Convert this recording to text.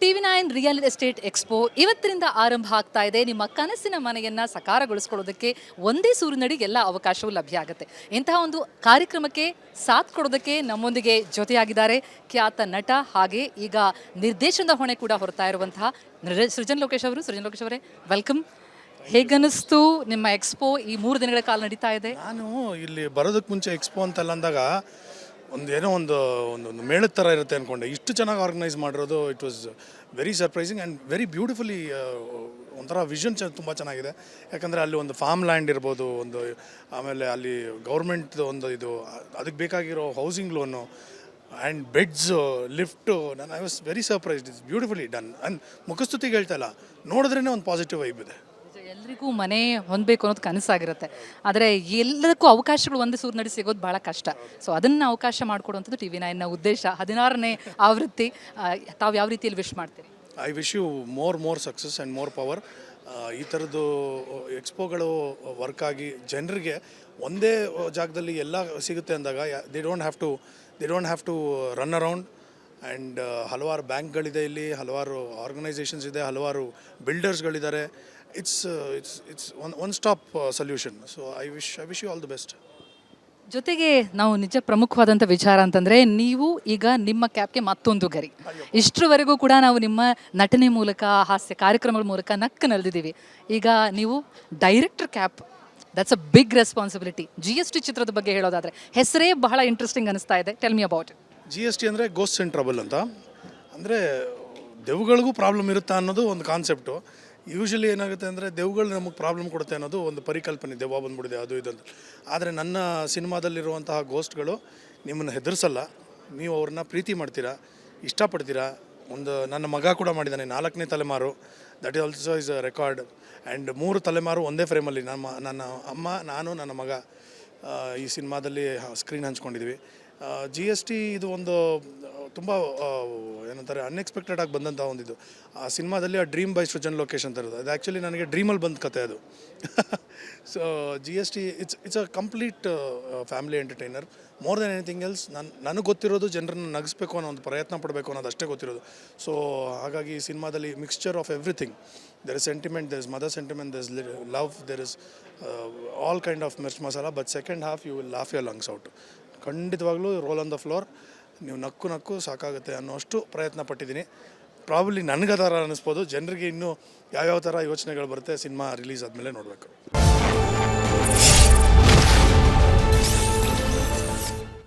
TV9 real estate expo ಇವತ್ತಿನಿಂದ ಆರಂಭ ಆಗ್ತಾ ಇದೆ. ನಿಮ್ಮ ಕನಸಿನ ಮನೆಯನ್ನು ಸಾಕಾರಗೊಳಿಸ್ಕೊಳ್ಳೋದಕ್ಕೆ ಒಂದೇ ಸೂರಿನಡಿ ಎಲ್ಲ ಅವಕಾಶವೂ ಲಭ್ಯ ಆಗುತ್ತೆ. ಇಂತಹ ಒಂದು ಕಾರ್ಯಕ್ರಮಕ್ಕೆ ಸಾಥ್ ಕೊಡೋದಕ್ಕೆ ನಮ್ಮೊಂದಿಗೆ ಜೊತೆಯಾಗಿದ್ದಾರೆ ಖ್ಯಾತ ನಟ ಹಾಗೆ ಈಗ ನಿರ್ದೇಶನದ ಹೊಣೆ ಕೂಡ ಹೊರತಾ ಇರುವಂತಹ ಸೃಜನ್ ಲೋಕೇಶ್ ಅವರು. ಸೃಜನ್ ಲೋಕೇಶ್ ಅವರೇ, ವೆಲ್ಕಮ್. ಹೇಗನ್ನಿಸ್ತು ನಿಮ್ಮ ಎಕ್ಸ್ಪೋ ಈ 3 ದಿನಗಳ ಕಾಲ ನಡೀತಾ ಇದೆ? ನಾನು ಇಲ್ಲಿ ಬರೋದಕ್ಕೆ ಮುಂಚೆ ಎಕ್ಸ್ಪೋ ಅಂತೆಲ್ಲ ಅಂದಾಗ ಒಂದು ಮೇಳದ ಥರ ಇರುತ್ತೆ ಅಂದ್ಕೊಂಡೆ. ಇಷ್ಟು ಚೆನ್ನಾಗಿ ಆರ್ಗನೈಸ್ ಮಾಡಿರೋದು it was very surprising and very beautifully. ಒಂಥರ ವಿಷನ್ ತುಂಬ ಚೆನ್ನಾಗಿದೆ. ಯಾಕಂದರೆ ಅಲ್ಲಿ ಒಂದು ಫಾರ್ಮ್ ಲ್ಯಾಂಡ್ ಇರ್ಬೋದು, ಆಮೇಲೆ ಅಲ್ಲಿ ಗೌರ್ಮೆಂಟ್ದು ಅದಕ್ಕೆ ಬೇಕಾಗಿರೋ housing loan and beds, lift. I was very surprised. It's beautifully done. And ಮುಖಸ್ತುತಿಗೆ ಹೇಳ್ತಾ ಇಲ್ಲ, ನೋಡಿದ್ರೇ ಒಂದು ಪಾಸಿಟಿವ್ ವೈಬ್ ಇದೆ. ಎಲ್ರಿಗೂ ಮನೆ ಹೊಂದಬೇಕು ಅನ್ನೋದು ಕನಸಾಗಿರುತ್ತೆ, ಆದರೆ ಎಲ್ಲದಕ್ಕೂ ಅವಕಾಶಗಳು ಒಂದೇ ಸೂರಿನಡಿ ಸಿಗೋದು ಭಾಳ ಕಷ್ಟ. ಸೊ ಅದನ್ನು ಅವಕಾಶ ಮಾಡಿಕೊಡುವಂಥದ್ದು TV9ನ ಉದ್ದೇಶ. 16ನೇ ಆವೃತ್ತಿ. ತಾವು ಯಾವ ರೀತಿಯಲ್ಲಿ ವಿಶ್ ಮಾಡ್ತೀರಿ? I wish you more success and more power. ಈ ಥರದ್ದು ಎಕ್ಸ್ಪೋಗಳು ವರ್ಕ್ ಆಗಿ ಜನರಿಗೆ ಒಂದೇ ಜಾಗದಲ್ಲಿ ಎಲ್ಲ ಸಿಗುತ್ತೆ ಅಂದಾಗ they don't have to run around. And ಹಲವಾರು ಬ್ಯಾಂಕ್ಗಳಿದೆ ಇಲ್ಲಿ, ಹಲವಾರು ಆರ್ಗನೈಸೇಷನ್ಸ್ ಇದೆ, ಹಲವಾರು ಬಿಲ್ಡರ್ಸ್ಗಳಿದ್ದಾರೆ. It's one stop solution. So I wish you all the best. ಜೊತೆಗೆ ನಾವು ನಿಜ ಪ್ರಮುಖವಾದಂಥ ವಿಚಾರ ಅಂತಂದರೆ, ನೀವು ಈಗ ನಿಮ್ಮ ಕ್ಯಾಪ್ಗೆ ಮತ್ತೊಂದು ಗರಿ. ಇಷ್ಟರವರೆಗೂ ಕೂಡ ನಾವು ನಿಮ್ಮ ನಟನೆ ಮೂಲಕ, ಹಾಸ್ಯ ಕಾರ್ಯಕ್ರಮಗಳ ಮೂಲಕ ನಲಿದಿದ್ದೀವಿ. ಈಗ ನೀವು director cap, that's a big responsibility. GST ಚಿತ್ರದ ಬಗ್ಗೆ ಹೇಳೋದಾದರೆ ಹೆಸರೇ ಬಹಳ ಇಂಟ್ರೆಸ್ಟಿಂಗ್ ಅನಿಸ್ತಾ ಇದೆ. Tell me about it. GST ಅಂದರೆ ಗೋಸ್ಟ್ ಇನ್ ಟ್ರಬಲ್ ಅಂತ. ಅಂದರೆ ದೆವ್ಗಳಿಗೂ ಪ್ರಾಬ್ಲಮ್ ಇರುತ್ತಾ ಅನ್ನೋದು ಒಂದು ಕಾನ್ಸೆಪ್ಟು. ಯೂಶ್ವಲಿ ಏನಾಗುತ್ತೆ ಅಂದರೆ ದೆವ್ಗಳು ನಮಗೆ ಪ್ರಾಬ್ಲಮ್ ಕೊಡುತ್ತೆ ಅನ್ನೋದು ಒಂದು ಪರಿಕಲ್ಪನೆ, ದೆವ್ವ ಬಂದ್ಬಿಡಿದೆ ಅದು ಇದು ಅಂತ. ಆದರೆ ನನ್ನ ಸಿನಿಮಾದಲ್ಲಿರುವಂತಹ ಗೋಸ್ಟ್ಗಳು ನಿಮ್ಮನ್ನು ಹೆದರಿಸಲ್ಲ. ನೀವು ಅವ್ರನ್ನ ಪ್ರೀತಿ ಮಾಡ್ತೀರಾ, ಇಷ್ಟಪಡ್ತೀರಾ. ನನ್ನ ಮಗ ಕೂಡ ಮಾಡಿದ್ದಾನೆ, 4ನೇ ತಲೆಮಾರು. That is also is a record. And 3 ತಲೆಮಾರು ಒಂದೇ ಫ್ರೇಮಲ್ಲಿ ನನ್ನ ಅಮ್ಮ, ನಾನು, ನನ್ನ ಮಗ ಈ ಸಿನಿಮಾದಲ್ಲಿ ಸ್ಕ್ರೀನ್ ಹಂಚ್ಕೊಂಡಿದ್ವಿ. GST ಇದು ಒಂದು ತುಂಬ ಏನಂತಾರೆ ಅನ್ಎಕ್ಸ್ಪೆಕ್ಟೆಡ್ ಆಗಿ ಬಂದಂಥ ಒಂದಿದು. ಆ ಸಿನಿಮಾದಲ್ಲಿ ಆ ಡ್ರೀಮ್ ಬೈ ಸೃಜನ್ ಲೋಕೇಶ್ ಅಂತ ಇರೋದು, ಅದು ಆ್ಯಕ್ಚುಲಿ ನನಗೆ ಡ್ರೀಮಲ್ಲಿ ಬಂದ ಕತೆ ಅದು. So GST it's a complete family entertainer. More than anything else. ನನಗೆ ಗೊತ್ತಿರೋದು ಜನರನ್ನು ನಗಿಸ್ಬೇಕು ಅನ್ನೋ ಒಂದು ಪ್ರಯತ್ನ ಪಡಬೇಕು ಅನ್ನೋದು ಅಷ್ಟೇ ಗೊತ್ತಿರೋದು. ಸೊ ಹಾಗಾಗಿ ಈ ಸಿನಿಮಾದಲ್ಲಿ mixture of everything. There is sentiment, there is mother sentiment, there is love, there is all kind of mirch masala. But second half you will laugh your lungs out. ಖಂಡಿತವಾಗ್ಲೂ ರೋಲ್ ಆನ್ ದ ಫ್ಲೋರ್. ನೀವು ನಕ್ಕು ಸಾಕಾಗುತ್ತೆ ಅನ್ನೋಷ್ಟು ಪ್ರಯತ್ನ ಪಟ್ಟಿದ್ದೀನಿ. Probably ನನಗೆ ಥರ ಅನ್ನಿಸ್ಬೋದು, ಜನರಿಗೆ ಇನ್ನೂ ಯಾವ್ಯಾವ ಥರ ಯೋಚನೆಗಳು ಬರುತ್ತೆ ಸಿನಿಮಾ ರಿಲೀಸ್ ಆದಮೇಲೆ ನೋಡಬೇಕು.